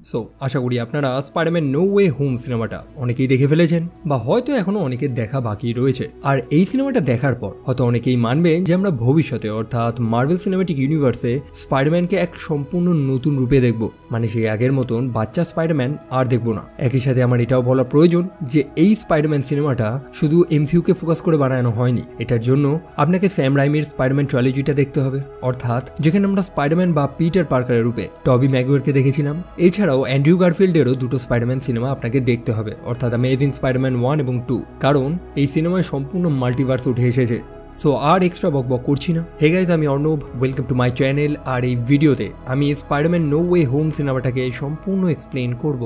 So আশা করি আপনারা Spiderman no way home সিনেমাটা অনেকেই দেখে ফেলেছেন বা হয়তো এখনো অনেকের দেখা বাকি রয়েছে। আর এই সিনেমাটা দেখার পর হয়তো অনেকেই মানবেন যে আমরা ভবিষ্যতে অর্থাৎ মার্ভেল সিনেমাটিক ইউনিভার্সে স্পাইডারম্যানকে এক সম্পূর্ণ নতুন রূপে দেখব, মানে সেই আগের মতন বাচ্চা স্পাইডারম্যান আর দেখব না। একই সাথে আমার এটাও বলা প্রয়োজন যে এই স্পাইডারম্যান সিনেমাটা শুধু এমসিইউকে ফোকাস করে বানানো হয়নি। এটার জন্য আপনাকে স্যাম রাইমির স্পাইডারম্যান ট্রায়োলজিটা দেখতে হবে, অর্থাৎ যেখানে আমরা স্পাইডারম্যান বা পিটার পার্কারের রূপে টবি ম্যাগুয়ারকে দেখেছিলাম। এছাড়াও অ্যান্ড্রু গারফিল্ডেরও দুটো স্পাইডারম্যান সিনেমা আপনাকে দেখতে হবে, অর্থাৎ অ্যামেজিং স্পাইডারম্যান 1 এবং 2, কারণ এই সিনেমায় সম্পূর্ণ মাল্টিভার্স উঠে এসেছে। সো আর এক্সট্রা বকবক করছি না। হে গাইজ, আমি Arnab, welcome to my channel. আর এই ভিডিওতে আমি স্পাইডারম্যান নো ওয়ে হোম সিনেমাটাকে সম্পূর্ণ এক্সপ্লেন করব।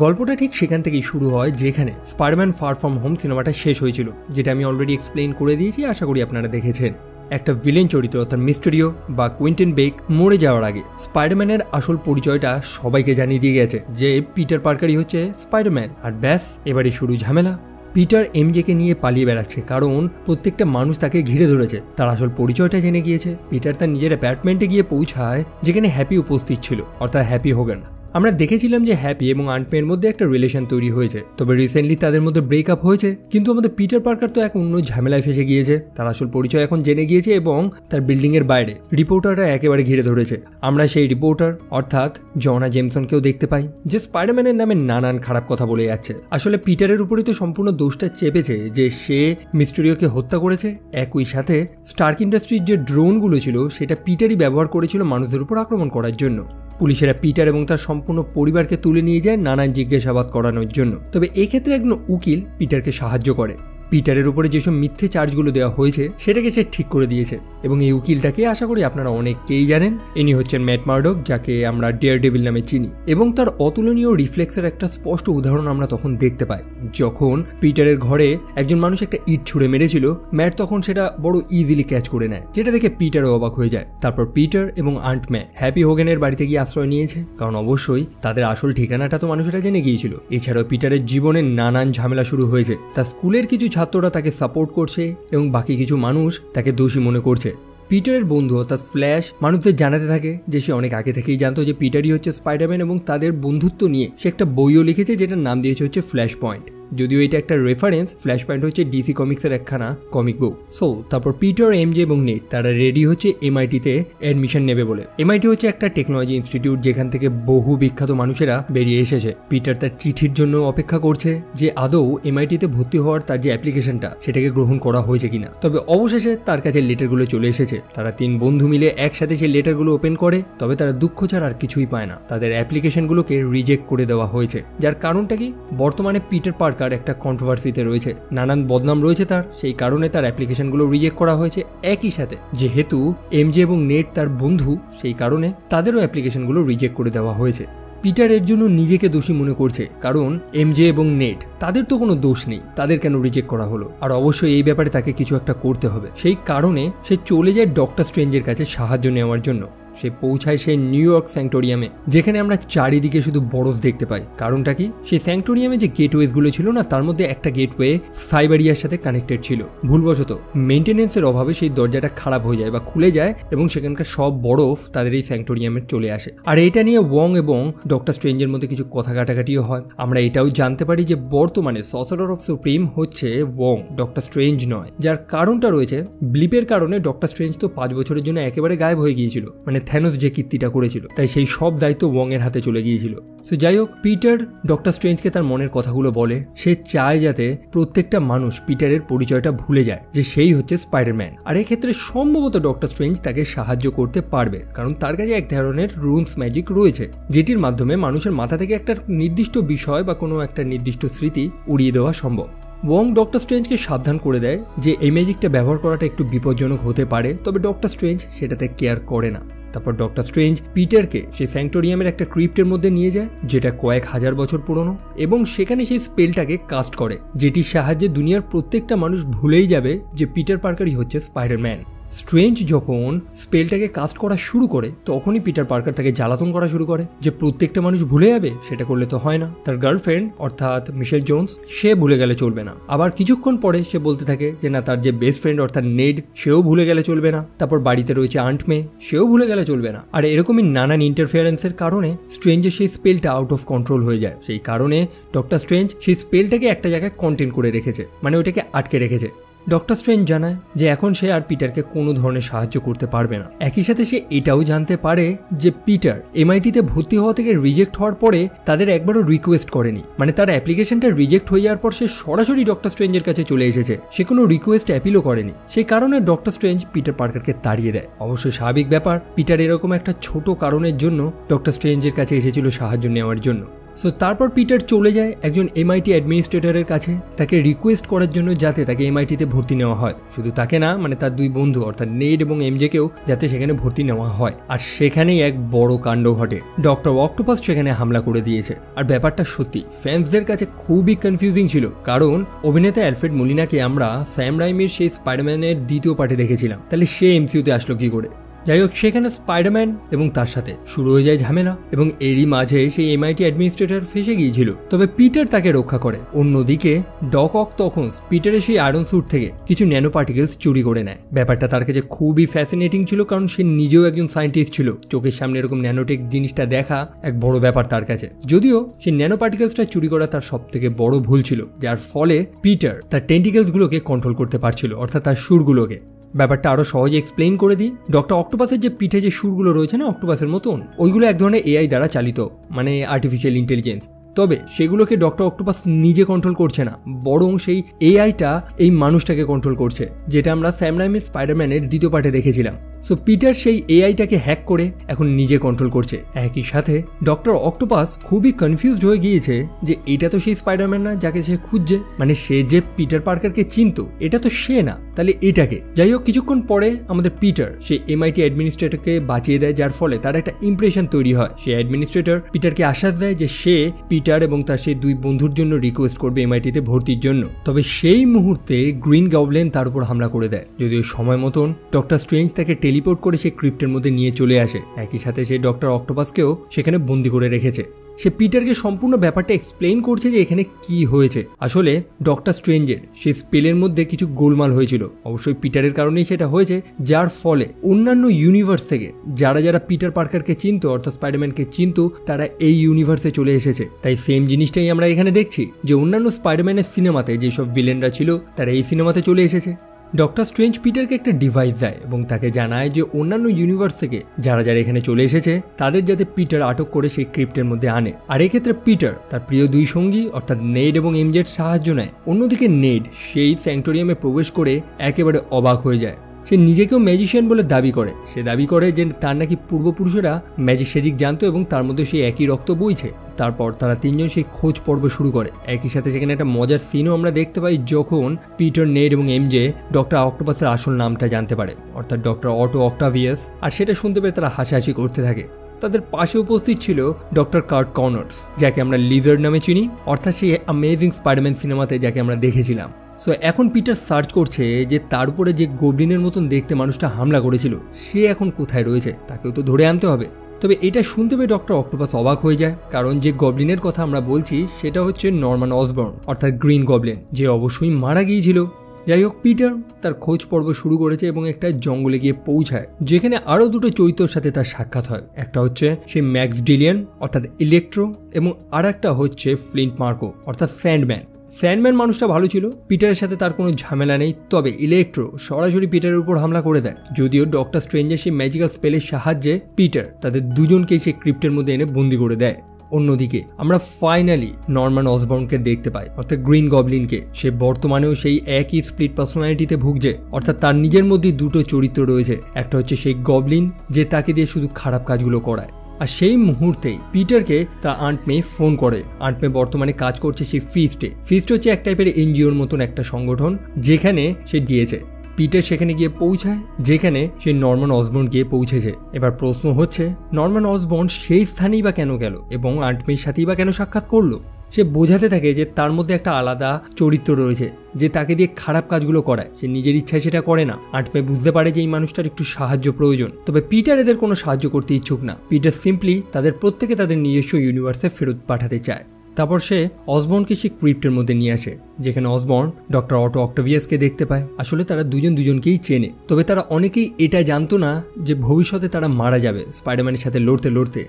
গল্পটা ঠিক সেখান থেকেই শুরু হয় যেখানে স্পাইডারম্যান ফার ফ্রম হোম সিনেমাটা শেষ হয়েছিল, যেটা আমি অলরেডি এক্সপ্লেন করে দিয়েছি, আশা করি আপনারা দেখেছেন। একটা ভিলেন চরিত্র অর্থাৎ মিস্টেরিও বা কুইন্টন বেক মরে যাওয়ার আগে স্পাইডারম্যানের আসল পরিচয়টা সবাইকে জানিয়ে দিয়ে গেছে যে পিটার পার্কারই হচ্ছে স্পাইডারম্যান। আর ব্যাস, এবারে শুরু ঝামেলা। পিটার এমজেকে নিয়ে পালিয়ে বেড়াচ্ছে, কারণ প্রত্যেকটা মানুষ তাকে ঘিরে ধরেছে। তার আসল পরিচয়টা জেনে গিয়েছে। পিটার তার নিজের অ্যাপার্টমেন্টে গিয়ে পৌঁছায় যেখানে হ্যাপি উপস্থিত ছিল, অর্থাৎ হ্যাপি হোগান। আমরা দেখেছিলাম যে হ্যাপি এবং আন্টম্যানের মধ্যে একটা রিলেশন তৈরি হয়েছে, তবে রিসেন্টলি তাদের মধ্যে ব্রেকআপ হয়েছে। কিন্তু আমাদের পিটার পার্কার তো এক অন্য ঝামেলায় ফেসে গিয়েছে। তার আসল পরিচয় এখন জেনে গিয়েছে এবং তার বিল্ডিং এর বাইরে রিপোর্টাররা একেবারে ঘিরে ধরেছে। আমরা সেই রিপোর্টার অর্থাৎ জনা জেমসনকেও দেখতে পাই, যে স্পাইডারম্যানের নামে নানান খারাপ কথা বলে যাচ্ছে। আসলে পিটারের উপরেই তো সম্পূর্ণ দোষটা চেপেছে যে সে মিস্টেরিওকে হত্যা করেছে। একই সাথে স্টার্ক ইন্ডাস্ট্রির যে ড্রোনগুলো ছিল সেটা পিটারই ব্যবহার করেছিল মানুষদের উপর আক্রমণ করার জন্য। পুলিশেরা পিটার এবং তার সম্পূর্ণ পরিবারকে তুলে নিয়ে যায় নানান জিজ্ঞাসাবাদ করানোর জন্য। তবে এক্ষেত্রে একজন উকিল পিটারকে সাহায্য করে। পিটারের উপরে যেসব মিথ্যে চার্জগুলো দেওয়া হয়েছে সেটাকে সে ঠিক করে দিয়েছে। এবং এই উকিলটাকে আশা করি আপনারা অনেকেই জানেন। ইনি হচ্ছেন ম্যাট মার্ডক, যাকে আমরা ডেয়ারডেভিল নামে চিনি। এবং তার অতুলনীয় রিফ্লেক্সের একটা স্পষ্ট উদাহরণ আমরা তখন দেখতে পাই যখন পিটারের ঘরে একজন মানুষ একটা ইট ছুঁড়ে মেরেছিল। ম্যাট তখন সেটা বড় ইজিলি ক্যাচ করে নেয়, যেটা দেখে পিটারও অবাক হয়ে যায়। তারপর পিটার এবং আন্টম্যান হ্যাপি হোগানের বাড়িতে গিয়ে আশ্রয় নিয়েছে, কারণ অবশ্যই তাদের আসল ঠিকানাটা তো মানুষেরা জেনে গিয়েছিল। এছাড়াও পিটারের জীবনে নানান ঝামেলা শুরু হয়েছে। তার স্কুলের কিছু ছাত্ররা তাকে সাপোর্ট করছে এবং বাকি কিছু মানুষ তাকে দোষী মনে করছে। পিটারের বন্ধু অর্থাৎ ফ্ল্যাশ মানুষদের জানাতে থাকে যে সে অনেক আগে থেকেই জানতো যে পিটারই হচ্ছে স্পাইডারম্যান, এবং তাদের বন্ধুত্ব নিয়ে সে একটা বইও লিখেছে যেটার নাম দিয়েছে হচ্ছে ফ্ল্যাশ পয়েন্ট। যদিও এটা একটা রেফারেন্স, ফ্ল্যাশ পয়েন্ট হচ্ছে ডিসি কমিক্সের একখানা কমিক বুক। সো তারপর পিটার, এমজে এবং নেট তারা রেডি হচ্ছে এমআইটিতে অ্যাডমিশন নেবে বলে। এমআইটি হচ্ছে একটা টেকনোলজি ইনস্টিটিউট যেখান থেকে বহু বিখ্যাত মানুষেরা বেরিয়ে এসেছে। পিটার তার চিঠির জন্য অপেক্ষা করছে যে আদৌ এমআইটিতে ভর্তি হওয়ার তার যে অ্যাপ্লিকেশনটা সেটাকে গ্রহণ করা হয়েছে কিনা। তবে অবশেষে তার কাছে লেটারগুলো চলে এসেছে। তারা 3 বন্ধু মিলে একসাথে সেই লেটারগুলো ওপেন করে, তবে তারা দুঃখ ছাড়া আর কিছুই পায় না। তাদের অ্যাপ্লিকেশনগুলোকে রিজেক্ট করে দেওয়া হয়েছে। যার কারণটা কি? বর্তমানে পিটার পার্কার একটা কন্ট্রোভার্সিতে রয়েছে, নানান বদনাম রয়েছে তার, সেই কারণে তার অ্যাপ্লিকেশনগুলো রিজেক্ট করা হয়েছে। একই সাথে যেহেতু এমজে এবং নেট তার বন্ধু, সেই কারণে তাদেরও অ্যাপ্লিকেশনগুলো রিজেক্ট করে দেওয়া হয়েছে। পিটার এর জন্য নিজেকে দোষী মনে করছে, কারণ এমজে এবং নেট তাদের তো কোনো দোষ নেই, তাদের কেন রিজেক্ট করা হলো। আর অবশ্যই এই ব্যাপারে তাকে কিছু একটা করতে হবে। সেই কারণে সে চলে যায় ডক্টর স্ট্রেঞ্জের কাছে সাহায্য নেওয়ার জন্য। সে পৌঁছায় সেই নিউ ইয়র্ক স্যাংটোরিয়ামে, যেখানে আমরা চারিদিকে শুধু বরফ দেখতে পাই। কারণটা কি? সেই স্যাংটোরিয়ামে যে গেটওয়েজগুলো ছিল না, তার মধ্যে একটা গেটওয়ে সাইবেরিয়ার সাথে কানেক্টেড ছিল। ভুলবশত মেইনটেনেন্সের অভাবে সেই দরজাটা খারাপ হয়ে যায় বা খুলে যায়, এবং সেখানকার সব বরফ তাদের এই স্যাংটোরিয়ামে চলে আসে। আর এটা নিয়ে ওয়ং এবং ডক্টর স্ট্রেঞ্জের মধ্যে কিছু কথা কাটাকাটিও হয়। আমরা এটাও জানতে পারি যে বর্তমানে সর্সারার অফ সুপ্রিম হচ্ছে ওয়ং, ডক্টর স্ট্রেঞ্জ নয়। যার কারণটা রয়েছে ব্লিপের কারণে। ডক্টর স্ট্রেঞ্জ তো 5 বছরের জন্য একেবারে গায়েব হয়ে গিয়েছিল, মানে থ্যানোস যে কীর্তিটা করেছিল, তাই সেই সব দায়িত্ব ওয়ং এর হাতে চলে গিয়েছিল। সো যাই হোক, পিটার ডক্টর স্ট্রেঞ্জকে তার মনের কথাগুলো বলে। সে চায় যাতে প্রত্যেকটা মানুষ পিটারের পরিচয়টা ভুলে যায় যে সেই হচ্ছে স্পাইডারম্যান। আর এক্ষেত্রে সম্ভবত ডক্টর স্ট্রেঞ্জ তাকে সাহায্য করতে পারবে, কারণ তার কাছে এক ধরনের রুনস ম্যাজিক রয়েছে, যেটির মাধ্যমে মানুষের মাথা থেকে একটা নির্দিষ্ট বিষয় বা কোনো একটা নির্দিষ্ট স্মৃতি উড়িয়ে দেওয়া সম্ভব। ওয়ং ডক্টর স্ট্রেঞ্জকে সাবধান করে দেয় যে এই ম্যাজিকটা ব্যবহার করাটা একটু বিপজ্জনক হতে পারে, তবে ডক্টর স্ট্রেঞ্জ সেটাতে কেয়ার করে না। তারপর ডক্টর স্ট্রেঞ্জ পিটারকে সেই স্যাংটোরিয়ামের একটা ক্রিপ্টের মধ্যে নিয়ে যায়, যেটা কয়েক হাজার বছর পুরনো, এবং সেখানে সেই স্পেলটাকে কাস্ট করে, যেটির সাহায্যে দুনিয়ার প্রত্যেকটা মানুষ ভুলেই যাবে যে পিটার পার্কারই হচ্ছে স্পাইডারম্যান। স্ট্রেঞ্জ যখন স্পেলটাকে কাস্ট করা শুরু করে তখনই পিটার পার্কার তাকে জ্বালাতন করা শুরু করে যে প্রত্যেকটা মানুষ ভুলে যাবে সেটা করলে তো হয় না। তার গার্লফ্রেন্ড অর্থাৎ মিশেল জোনস সে ভুলে গেলে চলবে না। আবার কিছুক্ষণ পরে সে বলতে থাকে যে না, তার যে বেস্ট ফ্রেন্ড অর্থাৎ নেড সেও ভুলে গেলে চলবে না। তারপর বাড়িতে রয়েছে আন্ট মে, সেও ভুলে গেলে চলবে না। আর এরকমই নানান ইন্টারফিয়ারেন্সের কারণে স্ট্রেঞ্জের সেই স্পেলটা আউট অফ কন্ট্রোল হয়ে যায়। সেই কারণে ডক্টর স্ট্রেঞ্জ সেই স্পেলটাকে একটা জায়গায় কন্টেন করে রেখেছে, মানে ওটাকে আটকে রেখেছে। ডক্টর স্ট্রেঞ্জ জানায় যে এখন সে আর পিটারকে কোনো ধরনের সাহায্য করতে পারবে না। একই সাথে সে এটাও জানতে পারে যে পিটার এমআইটিতে ভর্তি হওয়া থেকে রিজেক্ট হওয়ার পরে তাদের একবারও রিকোয়েস্ট করেনি, মানে তার অ্যাপ্লিকেশনটা রিজেক্ট হয়ে যাওয়ার পর সে সরাসরি ডক্টর স্ট্রেঞ্জের কাছে চলে এসেছে, সে কোনো রিকোয়েস্ট অ্যাপিলও করেনি। সেই কারণে ডক্টর স্ট্রেঞ্জ পিটার পার্কারকে তাড়িয়ে দেয়। অবশ্যই স্বাভাবিক ব্যাপার, পিটার এরকম একটা ছোট কারণের জন্য ডক্টর স্ট্রেঞ্জের কাছে এসেছিল সাহায্য নেওয়ার জন্য। সো তারপর পিটার চলে যায় একজন এমআইটি অ্যাডমিনিস্ট্রেটরের কাছে তাকে রিকোয়েস্ট করার জন্য যাতে তাকে এমআইটিতে ভর্তি নেওয়া হয়। শুধু তাকে না, মানে তার দুই বন্ধু অর্থাৎ নেড এবং এমজেকেও যাতে সেখানে ভর্তি নেওয়া হয়। আর সেখানেই এক বড় কাণ্ড ঘটে, ডক্টর অক্টোপাস সেখানে হামলা করে দিয়েছে। আর ব্যাপারটা সত্যি ফ্যান্সদের কাছে খুবই কনফিউজিং ছিল, কারণ অভিনেতা অ্যালফ্রেড মলিনাকে আমরা স্যাম রাইমির সেই স্পাইডারম্যানের দ্বিতীয় পার্টে দেখেছিলাম, তাহলে সে এমসিইউতে আসলো কি করে? যাই হোক, সেখানে স্পাইডারম্যান এবং তার সাথে শুরু হয়ে যায় ঝামেলা, এবং এরই মাঝে সেই এমআইটি অ্যাডমিনিস্ট্রেটর ফেসে গিয়েছিল, তবে পিটার তাকে রক্ষা করে। অন্যদিকে ডক অক তখন পিটারের সেই আয়রন স্যুট থেকে কিছু ন্যানো পার্টিকেলস চুরি করে নেয়। ব্যাপারটা তার কাছে খুবই ফ্যাসিনেটিং ছিল, কারণ সে নিজেও একজন সায়েন্টিস্ট ছিল। চোখের সামনে এরকম ন্যানোটেক জিনিসটা দেখা এক বড় ব্যাপার তার কাছে। যদিও সেই ন্যানো পার্টিকেলসটা চুরি করা তার সব থেকে বড় ভুল ছিল, যার ফলে পিটার তার টেন্টিকেলসগুলোকে কন্ট্রোল করতে পারছিল, অর্থাৎ তার সুরগুলোকে। ব্যাপারটা আরো সহজে এক্সপ্লেইন করে দিই, ডক্টর অক্টোপাসের যে পিঠে যে সুরগুলো রয়েছে না অক্টোপাসের মতন, ওইগুলো এক ধরনের এআই দ্বারা চালিত, মানে আর্টিফিশিয়াল ইন্টেলিজেন্স। তবে সেগুলোকে ডক্টর অক্টোপাস নিজে কন্ট্রোল করছে না, বরং সেই এআইটা এই মানুষটাকে কন্ট্রোল করছে, যেটা আমরা স্যাম রাইমির স্পাইডারম্যানের দ্বিতীয় পার্টে দেখেছিলাম। সো পিটার সেই এআইটাকে হ্যাক করে এখন নিজে কন্ট্রোল করছে। একই সাথে ডক্টর অক্টোপাস খুবই কনফিউজড হয়ে গিয়েছে যে এটা তো সেই স্পাইডারম্যান না যাকে সে খুঁজছে, মানে সে যে পিটার পার্কারকে চিনত এটা তো সে না, তাহলে এটাকে। যাই হোক, কিছুক্ষণ পরে আমাদের পিটার সেই এমআইটি অ্যাডমিনিস্ট্রেটরকে বাঁচিয়ে দেয়, যার ফলে তার একটা ইমপ্রেশন তৈরি হয়। সেই অ্যাডমিনিস্ট্রেটর পিটারকে আশ্বাস দেয় যে সে পিটার এবং তার সেই দুই বন্ধুর জন্য রিকোয়েস্ট করবে এমআইটিতে ভর্তির জন্য। তবে সেই মুহূর্তে গ্রিন গবলিন তার উপর হামলা করে দেয়। যদিও সময় মতন ডক্টর স্ট্রেঞ্জ তাকে টেলিপোর্ট করে সে ক্রিপ্টের মধ্যে নিয়ে চলে আসে। একই সাথে সে ডক্টর অক্টোপাসকেও সেখানে বন্দি করে রেখেছে। সে পিটারকে সম্পূর্ণ ব্যাপারটা এক্সপ্লেইন করছে যে এখানে কি হয়েছে। আসলে ডক্টর স্ট্রেঞ্জের সেই স্পেলের মধ্যে কিছু গোলমাল হয়েছিল, অবশ্যই পিটারের কারণেই সেটা হয়েছে, যার ফলে অন্যান্য ইউনিভার্স থেকে যারা যারা পিটার পার্কারকে চিনতো অর্থাৎ স্পাইডারম্যানকে চিনতো তারা এই ইউনিভার্সে চলে এসেছে। তাই সেম জিনিসটাই আমরা এখানে দেখছি যে অন্যান্য স্পাইডারম্যানের সিনেমাতে যেসব ভিলেনরা ছিল তারা এই সিনেমাতে চলে এসেছে। ডক্টর স্ট্রেঞ্জ পিটারকে একটা ডিভাইস দেয় এবং তাকে জানায় যে অন্যান্য ইউনিভার্স থেকে যারা যারা এখানে চলে এসেছে তাদের যাতে পিটার আটক করে সেই ক্রিপ্টের মধ্যে আনে। আর এক্ষেত্রে পিটার তার প্রিয় দুই সঙ্গী অর্থাৎ নেড এবং এমজের সাহায্য নেয়। অন্যদিকে নেড সেই স্যাংটোরিয়ামে প্রবেশ করে একেবারে অবাক হয়ে যায়। সে নিজেকেও ম্যাজিশিয়ান বলে দাবি করে। সে দাবি করে যে তার নাকি পূর্বপুরুষেরা ম্যাজিক স্যাজিক জানতো এবং তার মধ্যে সেই একই রক্ত বইছে। তারপর তারা তিনজন সেই খোঁজ পর্ব শুরু করে। একই সাথে সেখানে একটা মজার সিনও আমরা দেখতে পাই যখন পিটার, নেড এবং এমজে ডক্টর অক্টোপাসের আসল নামটা জানতে পারে, অর্থাৎ ডক্টর অটো অক্টাভিয়াস। আর সেটা শুনতে পেরে তারা হাসাহাসি করতে থাকে। তাদের পাশে উপস্থিত ছিল ডক্টর কার্ট কনর্স, যাকে আমরা লিজার্ড নামে চিনি, অর্থাৎ সেই অ্যামেজিং স্পাইডারম্যান সিনেমাতে যাকে আমরা দেখেছিলাম। সো এখন পিটার সার্চ করছে যে তার উপরে যে গবলিনের মতন দেখতে মানুষটা হামলা করেছিল সে এখন কোথায় রয়েছে, তাকেও তো ধরে আনতে হবে। তবে এটা শুনতে পেয়ে ডক্টর অক্টোপাস অবাক হয়ে যায়, কারণ যে গবলিনের কথা আমরা বলছি সেটা হচ্ছে নরম্যান অসবর্ন অর্থাৎ গ্রিন গবলিন, যে অবশ্যই মারা গিয়েছিল। যাই হোক, পিটার তার খোঁজ পর্ব শুরু করেছে এবং একটা জঙ্গলে গিয়ে পৌঁছায়, যেখানে আরো দুটো চরিত্রের সাথে তার সাক্ষাৎ হয়। একটা হচ্ছে সেই ম্যাক্স ডিলিয়ান অর্থাৎ ইলেকট্রো, এবং আর একটা হচ্ছে ফ্লিন্ট মার্কো অর্থাৎ স্যান্ডম্যান। স্যান্ডম্যান মানুষটা ভালো ছিল, পিটারের সাথে তার কোনো ঝামেলা নেই। তবে ইলেকট্রো সরাসরি পিটারের উপর হামলা করে দেয়। যদিও ডক্টর স্ট্রেঞ্জের সেই ম্যাজিক্যাল স্পেলের সাহায্যে পিটার তাদের দুজনকেই সেই ক্রিপ্টের মধ্যে এনে বন্দি করে দেয়। অন্যদিকে আমরা ফাইনালি নরম্যান অসবর্নকে দেখতে পাই, অর্থাৎ গ্রিন গবলিনকে। সে বর্তমানেও সেই একই স্প্লিট পার্সোনালিটিতে ভুগছে, অর্থাৎ তার নিজের মধ্যে দুটো চরিত্র রয়েছে। একটা হচ্ছে সেই গবলিন যে তাকে দিয়ে শুধু খারাপ কাজগুলো করায়, আর সেই মুহূর্তেই পিটারকে তার আন্ট মে ফোন করে। আন্ট মে বর্তমানে কাজ করছে সেই ফিস্টে। ফিস্ট হচ্ছে এক টাইপের এনজিওর মতন একটা সংগঠন যেখানে সে দিয়েছে। পিটার সেখানে গিয়ে পৌঁছায় যেখানে সে নরম্যান অসবর্ন গিয়ে পৌঁছেছে। এবার প্রশ্ন হচ্ছে নরম্যান অসবর্ন সেই স্থানেই বা কেন গেল এবং আন্ট মের সাথেই বা কেন সাক্ষাৎ করলো। সে বোঝাতে থাকে যে তার মধ্যে একটা আলাদা চরিত্র রয়েছে যে তাকে দিয়ে খারাপ কাজগুলো করায়, সে নিজের ইচ্ছায় সেটা করে না। আন্ট মে বুঝতে পারে যে এই মানুষটার একটু সাহায্য প্রয়োজন, তবে পিটার এদের কোনো সাহায্য করতে ইচ্ছুক না। পিটার সিম্পলি তাদের প্রত্যেকে তাদের নিজস্ব ইউনিভার্সে ফেরত পাঠাতে চায়। তারপর সে অসবর্নকে সেই ক্রিপ্টের মধ্যে নিয়ে আসে যেখানে অসবর্ন ডক্টর অটো অক্টাভিয়াসকে দেখতে পায়। আসলে তারা দুজনকেই চেনে, তবে তারা অনেকেই এটা জানতো না যে ভবিষ্যতে তারা মারা যাবে স্পাইডারম্যানের সাথে লড়তে লড়তে।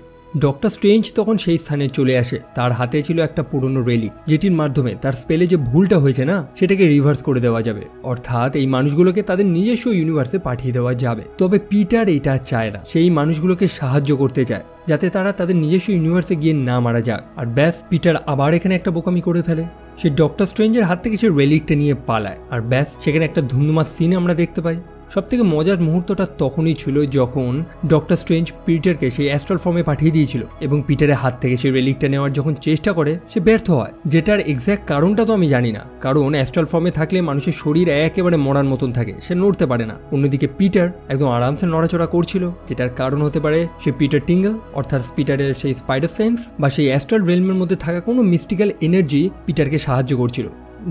ডক্টর স্ট্রেঞ্জ তখন সেই স্থানে চলে আসে। তার হাতে ছিল একটা পুরনো রেলিক যেটির মাধ্যমে তার স্পেলে যে ভুলটা হয়েছে না সেটাকে রিভার্স করে দেওয়া যাবে, অর্থাৎ এই মানুষগুলোকে তাদের নিজস্ব ইউনিভার্সে পাঠিয়ে দেওয়া যাবে। তবে পিটার এটা চায় না, সেই মানুষগুলোকে সাহায্য করতে চায় যাতে তারা তাদের নিজস্ব ইউনিভার্সে গিয়ে না মারা যাক। আর ব্যাস, পিটার আবার এখানে একটা বোকামি করে ফেলে। সে ডক্টর স্ট্রেঞ্জের হাত থেকে সে রেলিকটা নিয়ে পালায়। আর ব্যাস, সেখানে একটা ধুমধুমার সিন আমরা দেখতে পাই। সবথেকে মজার মুহূর্তটা তখনই ছিল যখন ডক্টর স্ট্রেঞ্জ পিটারকে সেই অ্যাস্ট্রাল ফর্মে পাঠিয়ে দিয়েছিল এবং পিটারের হাত থেকে সেই রেলিকটা নেওয়ার যখন চেষ্টা করে সে ব্যর্থ হয়। যেটার এক্স্যাক্ট কারণটা তো আমি জানি না, কারণ অ্যাস্ট্রাল ফর্মে থাকলে মানুষের শরীর একেবারে মরার মতন থাকে, সে নড়তে পারে না। অন্যদিকে পিটার একদম আরামসে নড়াচড়া করছিল, যেটার কারণ হতে পারে সে পিটার টিঙ্গল, অর্থাৎ পিটারের সেই স্পাইডার সেন্স বা সেই অ্যাস্ট্রাল রেলমের মধ্যে থাকা কোনো মিস্টিক্যাল এনার্জি পিটারকে সাহায্য করছিল।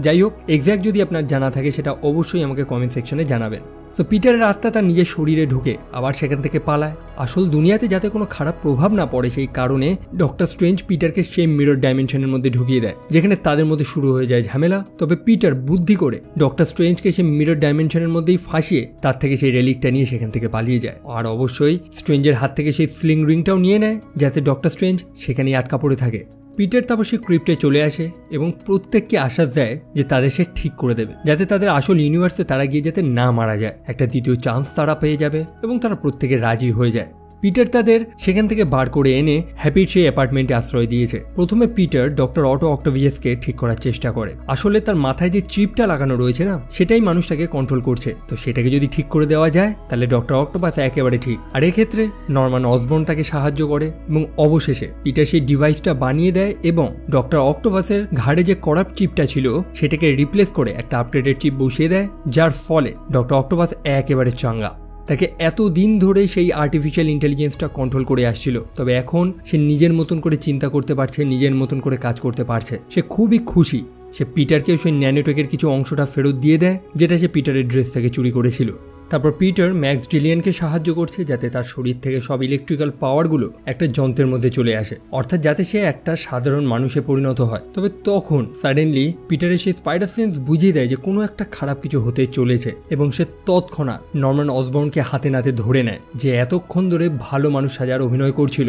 যাই হোক, এক্স্যাক্ট যদি আপনার জানা থাকে সেটা অবশ্যই আমাকে কমেন্ট সেকশনে জানাবেন। তো পিটারের আত্মা তার নিজের শরীরে ঢুকে আবার সেখান থেকে পালায়। আসল দুনিয়াতে যাতে কোনো খারাপ প্রভাব না পড়ে সেই কারণে ডক্টর স্ট্রেঞ্জ পিটারকে সেই মিরর ডাইমেনশনের মধ্যে ঢুকিয়ে দেয়, যেখানে তাদের মধ্যে শুরু হয়ে যায় ঝামেলা। তবে পিটার বুদ্ধি করে ডক্টর স্ট্রেঞ্জকে সেই মিরর ডাইমেনশনের মধ্যেই ফাঁসিয়ে তার থেকে সেই রেলিকটা নিয়ে সেখান থেকে পালিয়ে যায়। আর অবশ্যই স্ট্রেঞ্জের হাত থেকে সেই স্লিং রিংটাও নিয়ে নেয় যাতে ডক্টর স্ট্রেঞ্জ সেখানেই আটকা পড়ে থাকে। পিটার তারপর সে ক্রিপ্টে চলে আসে এবং প্রত্যেককে আশ্বাস দেয় যে তাদের সে ঠিক করে দেবে, যাতে তাদের আসল ইউনিভার্সে তারা গিয়ে যাতে না মারা যায়। একটা দ্বিতীয় চান্স তারা পেয়ে যাবে এবং তারা প্রত্যেকে রাজি হয়ে যায়। পিটার তাদের সেখান থেকে বার করে এনে হ্যাপির সেই অ্যাপার্টমেন্টে আশ্রয় দিয়েছে। প্রথমে পিটার ডক্টর অটো অক্টাভিয়াসকে ঠিক করার চেষ্টা করে। আসলে তার মাথায় যে চিপটা লাগানো রয়েছে না সেটাই মানুষটাকে কন্ট্রোল করছে, তো সেটাকে যদি ঠিক করে দেওয়া যায় তাহলে ডক্টর অক্টোপাস একেবারে ঠিক। আর এক্ষেত্রে নরম্যান অসবর্ন তাকে সাহায্য করে এবং অবশেষে পিটার সেই ডিভাইসটা বানিয়ে দেয় এবং ডক্টর অক্টোপাসের ঘাড়ে যে করাপ্ট চিপটা ছিল সেটাকে রিপ্লেস করে একটা আপডেটেড চিপ বসিয়ে দেয়, যার ফলে ডক্টর অক্টোপাস একেবারে চাঙ্গা। তাকে এতদিন ধরে সেই আর্টিফিশিয়াল ইন্টেলিজেন্সটা কন্ট্রোল করে আসছিল, তবে এখন সে নিজের মতন করে চিন্তা করতে পারছে, নিজের মতন করে কাজ করতে পারছে। সে খুবই খুশি। সে পিটারকেও সেই ন্যানোটেকের কিছু অংশটা ফেরত দিয়ে দেয় যেটা সে পিটারের ড্রেস থেকে চুরি করেছিল। তারপর পিটার ম্যাক্স ডিলিয়ানকে সাহায্য করছে যাতে তার শরীর থেকে সব ইলেকট্রিক্যাল পাওয়ারগুলো একটা যন্ত্রের মধ্যে চলে আসে, অর্থাৎ যাতে সে একটা সাধারণ মানুষে পরিণত হয়। তবে তখন সাডেনলি পিটারের সেই স্পাইডার সেন্স বুঝিয়ে দেয় যে কোনো একটা খারাপ কিছু হতে চলেছে এবং সে তৎক্ষণাৎ নরম্যান অসবর্নকে হাতে নাতে ধরে নেয়, যে এতক্ষণ ধরে ভালো মানুষ সাজার অভিনয় করছিল।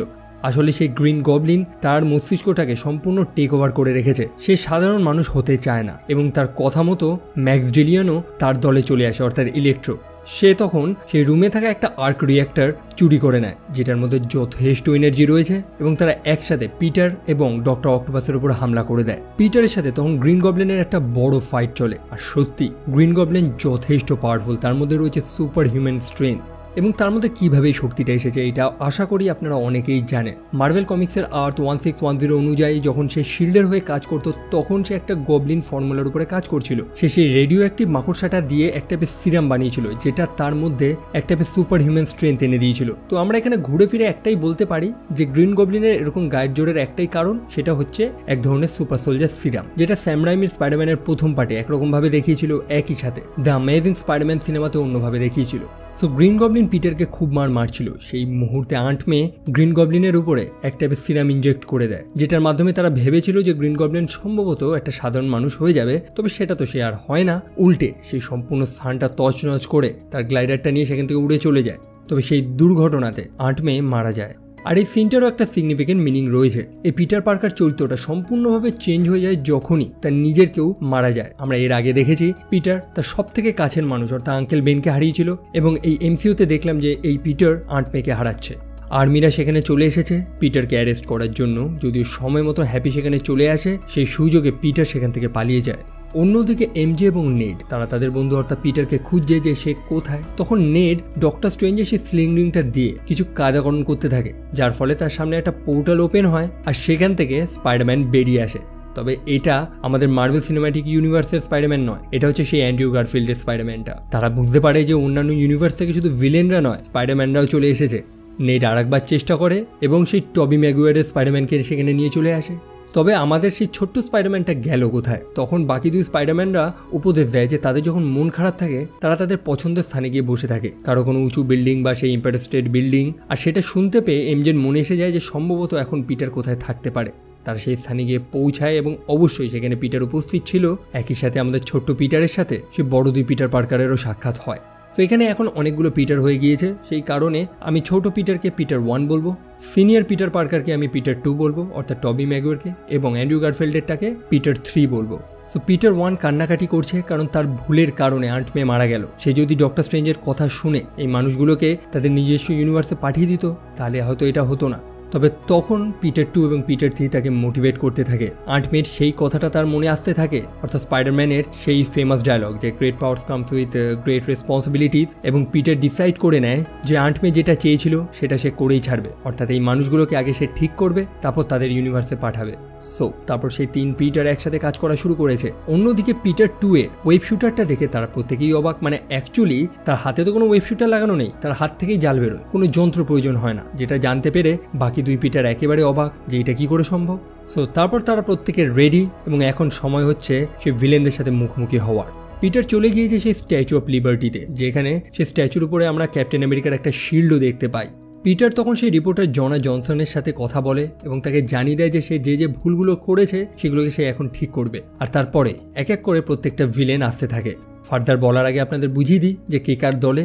আসলে সেই গ্রিন গবলিন তার মস্তিষ্কটাকে সম্পূর্ণ টেক ওভার করে রেখেছে। সে সাধারণ মানুষ হতে চায় না এবং তার কথা মতো ম্যাক্স ডিলিয়ানও তার দলে চলে আসে, অর্থাৎ ইলেকট্রো। সে তখন সেই রুমে থাকা একটা আর্ক রিঅ্যাক্টর চুরি করে নেয় যেটার মধ্যে যথেষ্ট এনার্জি রয়েছে এবং তারা একসাথে পিটার এবং ডক্টর অক্টোপাসের উপর হামলা করে দেয়। পিটারের সাথে তখন গ্রিন গবলিনের একটা বড় ফাইট চলে। আর সত্যি গ্রিন গবলিন যথেষ্ট পাওয়ারফুল, তার মধ্যে রয়েছে সুপার হিউম্যান স্ট্রেংথ এবং তার মধ্যে কিভাবে এই শক্তিটা এসেছে এটা আশা করি আপনারা অনেকেই জানেন। মার্ভেল কমিক্সের আর্থ 1610 অনুযায়ী যখন সে শিল্ডের হয়ে কাজ করতো তখন সে একটা গবলিন ফর্মুলার উপরে কাজ করছিল। সে সেই রেডিও অ্যাক্টিভ মাকড়সাটা দিয়ে এক টাইপের সিরাম বানিয়েছিল যেটা তার মধ্যে এক টাইপের সুপার হিউম্যান স্ট্রেংথ এনে দিয়েছিল। তো আমরা এখানে ঘুরে ফিরে একটাই বলতে পারি যে গ্রিন গবলিনের এরকম গায়ের জোরের একটাই কারণ, সেটা হচ্ছে এক ধরনের সুপার সোলজার সিরাম, যেটা স্যাম রাইমির স্পাইডারম্যানের প্রথম পার্টে একরকম ভাবে দেখিয়েছিল, একই সাথে দ্য অ্যামেজিং স্পাইডারম্যান সিনেমাতে অন্যভাবে দেখিয়েছিল। সো গ্রিন গবলিন পিটারকে খুব মারছিল। সেই মুহূর্তে আন্ট মে গ্রিন গবলিনের উপরে এক টাইপের সিরাম ইনজেক্ট করে দেয়, যেটার মাধ্যমে তারা ভেবেছিল যে গ্রিন গবলিন সম্ভবত একটা সাধারণ মানুষ হয়ে যাবে। তবে সেটা তো সে আর হয় না, উল্টে সেই সম্পূর্ণ স্থানটা তছনছ করে তার গ্লাইডারটা নিয়ে সেখান থেকে উড়ে চলে যায়। তবে সেই দুর্ঘটনাতে আন্ট মে মারা যায়। আর এই সিনটারও একটা সিগনিফিকেন্ট মিনিং রয়েছে। এই পিটার পার্কার চরিত্রটা সম্পূর্ণভাবে চেঞ্জ হয়ে যায় যখনই তার নিজের কেউ মারা যায়। আমরা এর আগে দেখেছি পিটার তার সব থেকে কাছের মানুষ অর্থাৎ আঙ্কেল বেনকে হারিয়েছিল এবং এই এমসিইউতে দেখলাম যে এই পিটার আন্ট মেকে হারাচ্ছে। আর্মিরা সেখানে চলে এসেছে পিটারকে অ্যারেস্ট করার জন্য, যদিও সময় মতো হ্যাপি সেখানে চলে আসে। সেই সুযোগে পিটার সেখান থেকে পালিয়ে যায়। অন্যদিকে এমজে এবং নেড তারা তাদের বন্ধু অর্থাৎ পিটারকে খুঁজছে যে সে কোথায়। তখন নেড ডক্টর স্ট্রেঞ্জের সেই স্লিং রিংটা দিয়ে কিছু কাজাকরণ করতে থাকে, যার ফলে তার সামনে একটা পোর্টাল ওপেন হয় আর সেখান থেকে স্পাইডারম্যান বেরিয়ে আসে। তবে এটা আমাদের মার্ভেল সিনেম্যাটিক ইউনিভার্সের স্পাইডারম্যান নয়, এটা হচ্ছে সেই অ্যান্ড্রু গারফিল্ডের স্পাইডারম্যানটা। তারা বুঝতে পারে যে অন্যান্য ইউনিভার্স থেকে শুধু ভিলেনরা নয়, স্পাইডারম্যানরাও চলে এসেছে। নেট আরেকবার চেষ্টা করে এবং সেই টবি ম্যাগুয়ারের স্পাইডারম্যানকে সেখানে নিয়ে চলে আসে। তবে আমাদের সেই ছোট্ট স্পাইডারম্যানটা গেল কোথায়? তখন বাকি দুই স্পাইডারম্যানরা উপদেশ দেয় যে তাদের যখন মন খারাপ থাকে তারা তাদের পছন্দের স্থানে গিয়ে বসে থাকে, কারো কোনো উঁচু বিল্ডিং বা সেই এম্পায়ার স্টেট বিল্ডিং। আর সেটা শুনতে পেয়ে এমজের মনে এসে যায় যে সম্ভবত এখন পিটার কোথায় থাকতে পারে। তারা সেই স্থানে গিয়ে পৌঁছায় এবং অবশ্যই সেখানে পিটার উপস্থিত ছিল। একই সাথে আমাদের ছোট্ট পিটারের সাথে সে বড় দুই পিটার পার্কারেরও সাক্ষাৎ হয়। তো এখানে এখন অনেকগুলো পিটার হয়ে গিয়েছে, সেই কারণে আমি ছোট পিটারকে পিটার 1 বলবো, সিনিয়র পিটার পার্কারকে আমি পিটার 2 বলবো অর্থাৎ টবি ম্যাগুয়ারকে, এবং অ্যান্ড্রু গারফিল্ডেরটাকে পিটার 3 বলবো। সো পিটার 1 কান্নাকাটি করছে কারণ তার ভুলের কারণে আন্ট মে মারা গেল। সে যদি ডক্টর স্ট্রেঞ্জের কথা শুনে এই মানুষগুলোকে তাদের নিজস্ব ইউনিভার্সে পাঠিয়ে দিত তাহলে হয়তো এটা হতো না। তবে তখন পিটার 2 এবং পিটার 3 তাকে মোটিভেট করতে থাকে। আন্ট মের সেই কথাটা তার মনে আসতে থাকে, অর্থাৎ স্পাইডারম্যানের সেই ফেমাস ডায়লগ যে great powers comes with great responsibilities. এবং পিটার ডিসাইড করে নেয় যে আন্ট মে যেটা চেয়েছিল সেটা সে করেই ছাড়বে, অর্থাৎ এই মানুষগুলোকে আগে সে ঠিক করবে, তারপর তাদের ইউনিভার্সে পাঠাবে। সো তারপর সেই 3 পিটার একসাথে কাজ করা শুরু করেছে। অন্যদিকে পিটার 2 এর ওয়েব শুটারটা দেখে তারা প্রত্যেকেই অবাক। মানে অ্যাকচুয়ালি তার হাতে তো কোনো ওয়েব শুটার লাগানো নেই, তার হাত থেকেই জাল বেরোয়, কোনো যন্ত্র প্রয়োজন হয় না। যেটা জানতে পেরে বাকি 2 পিটার একেবারে অবাক যে এটা কি করে সম্ভব। সো তারপর তারা প্রত্যেকে রেডি এবং এখন সময় হচ্ছে সে ভিলেনদের সাথে মুখোমুখি হওয়ার। পিটার চলে গিয়েছে সেই স্ট্যাচু অফ লিবার্টিতে, যেখানে সে স্ট্যাচুর উপরে আমরা ক্যাপ্টেন আমেরিকার একটা শিল্ডও দেখতে পাই। পিটার তখন সেই রিপোর্টার জনা জনসনের সাথে কথা বলে এবং তাকে জানিয়ে দেয় যে সে যে ভুলগুলো করেছে সেগুলোকে সে এখন ঠিক করবে। আর তারপরে এক এক করে প্রত্যেকটা ভিলেন আসতে থাকে। ফার্দার বলার আগে আপনাদের বুঝিয়ে দিই যে কে কার দলে।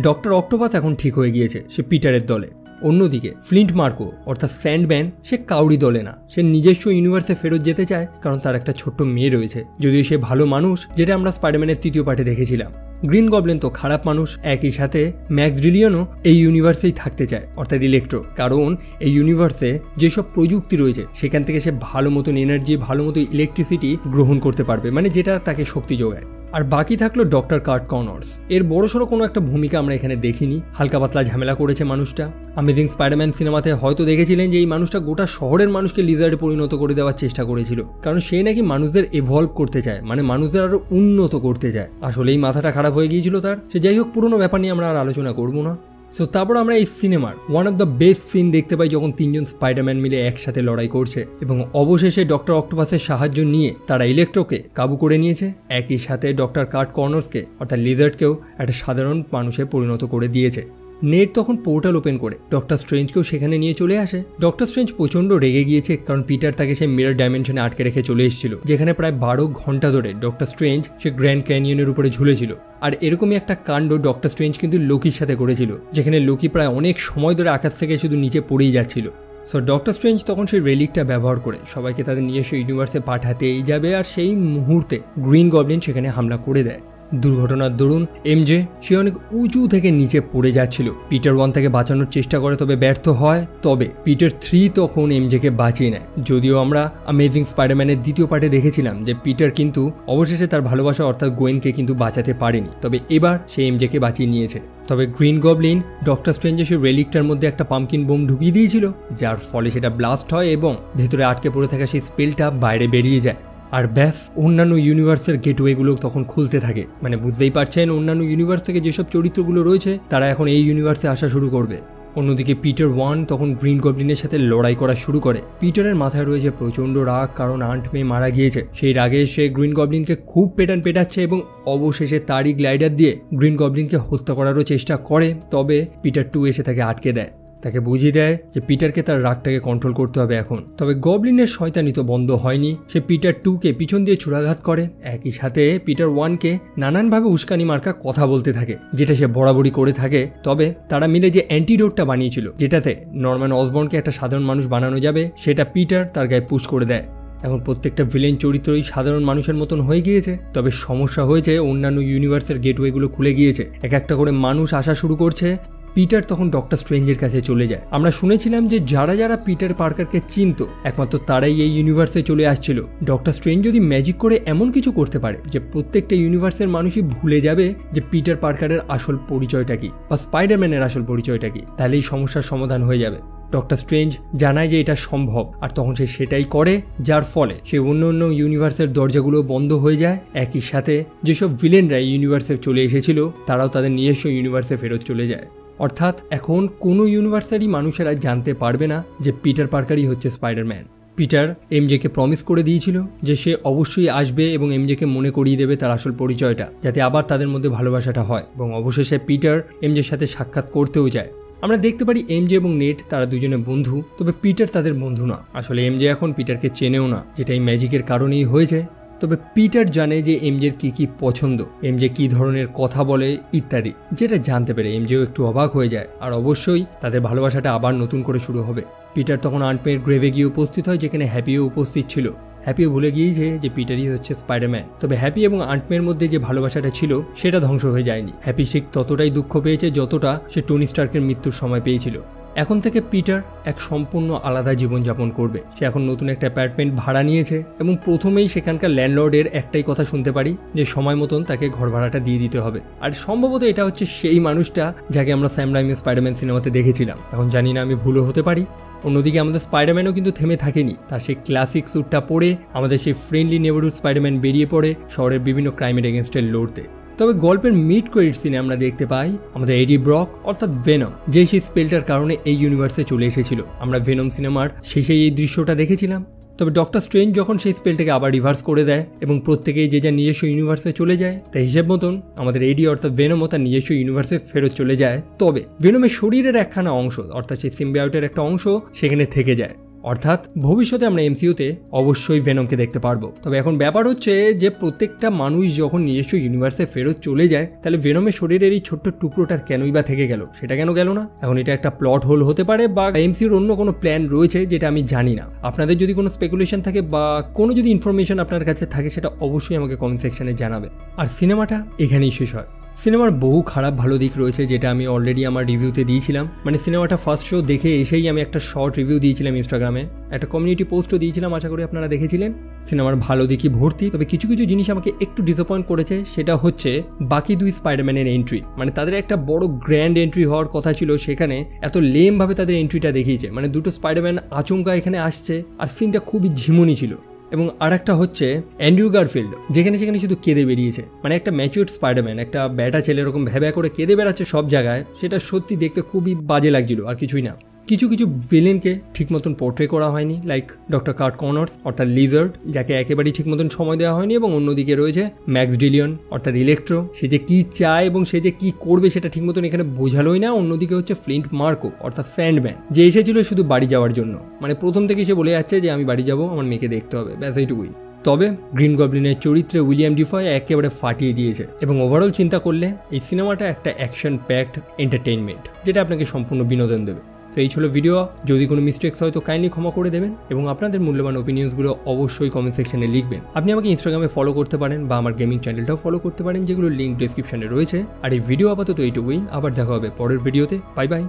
ডক্টর অক্টোপাস এখন ঠিক হয়ে গিয়েছে, সে পিটারের দলে। অন্যদিকে ফ্লিন্ট মার্কো অর্থাৎ স্যান্ডম্যান সে কাউরি দলে না, সে নিজস্ব ইউনিভার্সে ফেরত যেতে চায় কারণ তার একটা ছোট্ট মেয়ে রয়েছে, যদিও সে ভালো মানুষ, যেটা আমরা স্পাইডারম্যানের 3য় পার্টে দেখেছিলাম। গ্রিন গবলিন তো খারাপ মানুষ। একই সাথে ম্যাক্স ডিলিয়নও এই ইউনিভার্সেই থাকতে চায় অর্থাৎ ইলেকট্রো, কারণ এই ইউনিভার্সে যেসব প্রযুক্তি রয়েছে সেখান থেকে সে ভালো মতন এনার্জি, ভালো মতো ইলেকট্রিসিটি গ্রহণ করতে পারবে, মানে যেটা তাকে শক্তি যোগায়। আর বাকি থাকলো ডক্টর কার্ট কনর্স। এর বড়সড় কোনো একটা ভূমিকা আমরা এখানে দেখিনি, হালকা পাতলা ঝামেলা করেছে মানুষটা। অ্যামেজিং স্পাইডারম্যান সিনেমাতে হয়তো দেখেছিলেন যে এই মানুষটা গোটা শহরের মানুষকে লিজার্ডে পরিণত করে দেওয়ার চেষ্টা করেছিল, কারণ সে নাকি মানুষদের এভলভ করতে চায়, মানে মানুষদের আরো উন্নত করতে চায়। আসলেই মাথাটা খারাপ হয়ে গিয়েছিল তার। সে যাই হোক, পুরোনো ব্যাপার নিয়ে আমরা আর আলোচনা করবো না। সো তারপর আমরা এই সিনেমার one of the best scene দেখতে পাই যখন 3জন স্পাইডারম্যান মিলে একসাথে লড়াই করছে এবং অবশেষে ডক্টর অক্টোপাসের সাহায্য নিয়ে তারা ইলেকট্রোকে কাবু করে নিয়েছে। একই সাথে ডক্টর কার্ট কর্নার্সকে অর্থাৎ লিজার্ডকেও একটা সাধারণ মানুষে পরিণত করে দিয়েছে। নেট তখন পোর্টাল ওপেন করে ডক্টর স্ট্রেঞ্জকেও সেখানে নিয়ে চলে আসে। ডক্টর স্ট্রেঞ্জ প্রচন্ড রেগে গিয়েছে কারণ পিটার তাকে সেই মিরর ডাইমেনশনে আটকে রেখে চলে এসেছিল, যেখানে প্রায় 12 ঘন্টা ধরে ডক্টর স্ট্রেঞ্জ সে গ্র্যান্ড ক্যানিয়নের উপরে ঝুলেছিল। আর এরকমই একটা কাণ্ড ডক্টর স্ট্রেঞ্জ কিন্তু লোকির সাথে করেছিল, যেখানে লোকি প্রায় অনেক সময় ধরে আকাশ থেকে শুধু নিচে পড়েই যাচ্ছিল। সো ডক্টর স্ট্রেঞ্জ তখন সেই রেলিকটা ব্যবহার করে সবাইকে তাদের নিজস্ব ইউনিভার্সে পাঠাতেই যাবে, আর সেই মুহূর্তে গ্রিন গবলিন সেখানে হামলা করে দেয়। দুর্ঘটনার দরুন এমজে সে অনেক উঁচু থেকে নিচে পড়ে যাচ্ছিল। পিটার 1 তাকে বাঁচানোর চেষ্টা করে, তবে ব্যর্থ হয়। তবে পিটার 3 তখন এমজেকে বাঁচিয়ে নেয়। যদিও আমরা অ্যামেজিং স্পাইডারম্যানের 2য় পার্টে দেখেছিলাম যে পিটার কিন্তু অবশেষে তার ভালোবাসা অর্থাৎ গোয়েনকে কিন্তু বাঁচাতে পারেনি, তবে এবার সে এমজেকে বাঁচিয়ে নিয়েছে। তবে গ্রিন গবলিন ডক্টর স্ট্রেঞ্জের সেই রেলিকটার মধ্যে একটা পাম্পকিন বোম ঢুকিয়ে দিয়েছিল, যার ফলে সেটা ব্লাস্ট হয় এবং ভেতরে আটকে পড়ে থাকা সেই স্পেলটা বাইরে বেরিয়ে যায়। আর ব্যাস, অন্যান্য ইউনিভার্সের গেটওয়েগুলো তখন খুলতে থাকে। মানে বুঝতেই পারছেন, অন্যান্য ইউনিভার্স থেকে যেসব চরিত্রগুলো রয়েছে তারা এখন এই ইউনিভার্সে আসা শুরু করবে। অন্যদিকে পিটার 1 তখন গ্রিন গবলিনের সাথে লড়াই করা শুরু করে। পিটারের মাথায় রয়েছে প্রচণ্ড রাগ, কারণ আন্ট মে মারা গিয়েছে। সেই রাগে সে গ্রিন গবলিনকে খুব পেটাচ্ছে এবং অবশেষে তারই গ্লাইডার দিয়ে গ্রিন গবলিনকে হত্যা করারও চেষ্টা করে। তবে পিটার 2 এসে তাকে আটকে দেয়, তাকে বুঝিয়ে দেয় যে পিটারকে তার রাগটাকে কন্ট্রোল করতে হবে এখন। তবে গবলিনের শয়তানি তো বন্ধ হয়নি, সে পিটার 2কে পিছন দিয়ে ছুরাঘাত করে। একই সাথে পিটার 1কে নানানভাবে উস্কানি মার্কা কথা বলতে থাকে, যেটা সে বরাবরই করে থাকে। তবে তারা মিলে যে অ্যান্টিডোটটা বানিয়েছিল, যেটাতে নরম্যান অসবর্নকে একটা সাধারণ মানুষ বানানো যাবে, সেটা পিটার তার গায়ে পুশ করে দেয়। এখন প্রত্যেকটা ভিলেন চরিত্রই সাধারণ মানুষের মতন হয়ে গিয়েছে। তবে সমস্যা হয়েছে, অন্যান্য ইউনিভার্সের গেটওয়েগুলো খুলে গিয়েছে, এক একটা করে মানুষ আসা শুরু করছে। পিটার তখন ডক্টর স্ট্রেঞ্জের কাছে চলে যায়। আমরা শুনেছিলাম যে যারা যারা পিটার পার্কারকে চিনত একমাত্র তারাই এই ইউনিভার্সে চলে আসছিল। ডক্টর স্ট্রেঞ্জ যদি ম্যাজিক করে এমন কিছু করতে পারে যে প্রত্যেকটা ইউনিভার্সের মানুষই ভুলে যাবে যে পিটার পার্কারের আসল পরিচয়টা কি বা স্পাইডারম্যানের আসল পরিচয়টা কি, তাহলে এই সমস্যার সমাধান হয়ে যাবে। ডক্টর স্ট্রেঞ্জ জানায় যে এটা সম্ভব, আর তখন সে সেটাই করে, যার ফলে সে অন্য অন্য ইউনিভার্সের দরজাগুলো বন্ধ হয়ে যায়। একই সাথে যেসব ভিলেনরা ইউনিভার্সে চলে এসেছিল তারাও তাদের নিজস্ব ইউনিভার্সে ফেরত চলে যায়। অর্থাৎ এখন কোনো ইউনিভার্সেরই মানুষেরা জানতে পারবে না যে পিটার পার্কারই হচ্ছে স্পাইডারম্যান। পিটার এমজেকে প্রমিস করে দিয়েছিল যে সে অবশ্যই আসবে এবং এমজেকে মনে করিয়ে দেবে তার আসল পরিচয়টা, যাতে আবার তাদের মধ্যে ভালোবাসাটা হয়, এবং অবশেষে পিটার এমজের সাথে সাক্ষাৎ করতেও যায়। আমরা দেখতে পারি এমজে এবং নেট তারা দুজনে বন্ধু, তবে পিটার তাদের বন্ধু না। আসলে এমজে এখন পিটারকে চেনেও না, যেটা এই ম্যাজিকের কারণেই হয়েছে। তবে পিটার জানে যে এমজের কি পছন্দ, এমজে কি ধরনের কথা বলে ইত্যাদি, যেটা জানতে পেরে এমজেও একটু অবাক হয়ে যায়। আর অবশ্যই তাদের ভালোবাসাটা আবার নতুন করে শুরু হবে। পিটার তখন আন্ট মেয়ের গ্রেভে গিয়ে উপস্থিত হয়, যেখানে হ্যাপিও উপস্থিত ছিল। হ্যাপিও ভুলে গিয়েছে যে পিটারই হচ্ছে স্পাইডারম্যান। তবে হ্যাপি এবং আন্ট মেয়ের মধ্যে যে ভালোবাসাটা ছিল সেটা ধ্বংস হয়ে যায়নি। হ্যাপি ঠিক ততটাই দুঃখ পেয়েছে যতটা সে টনি স্টার্কের মৃত্যুর সময় পেয়েছিল। এখন থেকে পিটার এক সম্পূর্ণ আলাদা জীবনযাপন করবে। সে এখন নতুন একটা অ্যাপার্টমেন্ট ভাড়া নিয়েছে এবং প্রথমেই সেখানকার ল্যান্ডলর্ডের একটাই কথা শুনতে পারি যে সময় মতন তাকে ঘর ভাড়াটা দিয়ে দিতে হবে। আর সম্ভবত এটা হচ্ছে সেই মানুষটা যাকে আমরা স্যাম রাইমি স্পাইডারম্যান সিনেমাতে দেখেছিলাম। এখন জানি না, আমি ভুলও হতে পারি। অন্যদিকে আমাদের স্পাইডারম্যানও কিন্তু থেমে থাকেনি। তার সেই ক্লাসিক স্যুটটা পরে আমাদের সেই ফ্রেন্ডলি নেবারহুড স্পাইডারম্যান বেরিয়ে পড়ে শহরের বিভিন্ন ক্রাইমের এগেনস্টে লড়তে। তবে গল্পের মিড ক্রেডিট সিনে আমরা দেখতে পাই আমাদের এডি ব্রক অর্থাৎ ভেনম, যে সেই স্পেলটার কারণে এই ইউনিভার্সে চলে এসেছিল। আমরা ভেনম সিনেমার শেষে এই দৃশ্যটা দেখেছিলাম। তবে ডক্টর স্ট্রেঞ্জ যখন সেই স্পেলটাকে আবার রিভার্স করে দেয় এবং প্রত্যেকেই যে যার নিজস্ব ইউনিভার্সে চলে যায়, তাই হিসেব মতন আমাদের এডি অর্থাৎ ভেনমও তার নিজস্ব ইউনিভার্সে ফেরত চলে যায়। তবে ভেনমের শরীরের একখানা অংশ অর্থাৎ সেই সিম্বায়োটের একটা অংশ সেখানে থেকে যায়। অর্থাৎ ভবিষ্যতে আমরা এমসিইউতে অবশ্যই ভেনমকে দেখতে পারবো। তবে এখন ব্যাপার হচ্ছে যে প্রত্যেকটা মানুষ যখন নিজস্ব ইউনিভার্সে ফেরত চলে যায়, তাহলে ভেনমের শরীরের এই ছোট্ট টুকরোটা কেনই বা থেকে গেল, সেটা কেন গেল না? এখন এটা একটা প্লট হোল হতে পারে বা এমসিইউর অন্য কোনো প্ল্যান রয়েছে যেটা আমি জানি না। আপনাদের যদি কোনো স্পেকুলেশন থাকে বা কোনো যদি ইনফরমেশন আপনার কাছে থাকে, সেটা অবশ্যই আমাকে কমেন্ট সেকশনে জানাবে। আর সিনেমাটা এখানেই শেষ হয়। সিনেমার বহু খারাপ ভালো দিক রয়েছে, যেটা আমি অলরেডি আমার রিভিউতে দিয়েছিলাম। মানে সিনেমাটা ফার্স্ট শো দেখে এসেই আমি একটা শর্ট রিভিউ দিয়েছিলাম ইনস্টাগ্রামে, একটা কমিউনিটি পোস্টও দিয়েছিলাম, আশা করি আপনারা দেখেছিলেন। সিনেমার ভালো দিকই ভর্তি, তবে কিছু কিছু জিনিস আমাকে একটু ডিসঅ্যাপয়েন্ট করেছে। সেটা হচ্ছে বাকি দুই স্পাইডারম্যানের এন্ট্রি। মানে তাদের একটা বড় গ্র্যান্ড এন্ট্রি হওয়ার কথা ছিল, সেখানে এত লেম ভাবে তাদের এন্ট্রিটা দেখিয়েছে। মানে দুটো স্পাইডারম্যান আচমকা এখানে আসছে, আর সিনটা খুবই ঝিমুনি ছিল। এবং আরেকটা হচ্ছে অ্যান্ড্রু গারফিল্ড, যেখানে সেখানে শুধু কেঁদে বেরিয়েছে। মানে একটা ম্যাচিউরড স্পাইডারম্যান, একটা ব্যাটা ছেলে এরকম ভ্যাবা করে কেঁদে বেড়াচ্ছে সব জায়গায়, সেটা সত্যি দেখতে খুবই বাজে লাগছিল, আর কিছুই না। কিছু কিছু ভিলেনকে ঠিক মতন পোর্ট্রে করা হয়নি, লাইক ডক্টর কার্ট কনর্স অর্থাৎ লিজার্ড, যাকে একেবারেই ঠিক মতন সময় দেওয়া হয়নি। এবং অন্যদিকে রয়েছে ম্যাক্স ডিলিয়ন অর্থাৎ ইলেকট্রো, সে যে কী চায় এবং সে যে কী করবে সেটা ঠিক মতন এখানে বোঝালোই না। অন্যদিকে হচ্ছে ফ্লিন্ট মার্কো অর্থাৎ স্যান্ডম্যান, যে এসেছিল শুধু বাড়ি যাওয়ার জন্য। মানে প্রথম থেকে সে বলে যাচ্ছে যে আমি বাড়ি যাবো, আমার মেয়েকে দেখতে হবে, ব্যাস এইটুকুই। তবে গ্রিন গবলিনের চরিত্রে উইলিয়াম ডিফয় একেবারে ফাটিয়ে দিয়েছে। এবং ওভারঅল চিন্তা করলে এই সিনেমাটা একটা অ্যাকশন প্যাকড এন্টারটেইনমেন্ট, যেটা আপনাকে সম্পূর্ণ বিনোদন দেবে। তো এই ছিল ভিডিও। যদি কোনো মিস্টেক্স হয় তো কাইন্ডলি ক্ষমা করে দেবেন এবং আপনাদের মূল্যবান ওপিনিয়ন্সগুলো অবশ্যই কমেন্ট সেকশনে লিখবেন। আপনি আমাকে ইনস্টাগ্রামে ফলো করতে পারেন বা আমার গেমিং চ্যানেলটাও ফলো করতে পারেন, যেগুলো লিঙ্ক ডেসক্রিপশনে রয়েছে। আর এই ভিডিও আপাতত এইটুকুই, আবার দেখা হবে পরের ভিডিওতে। Bye bye.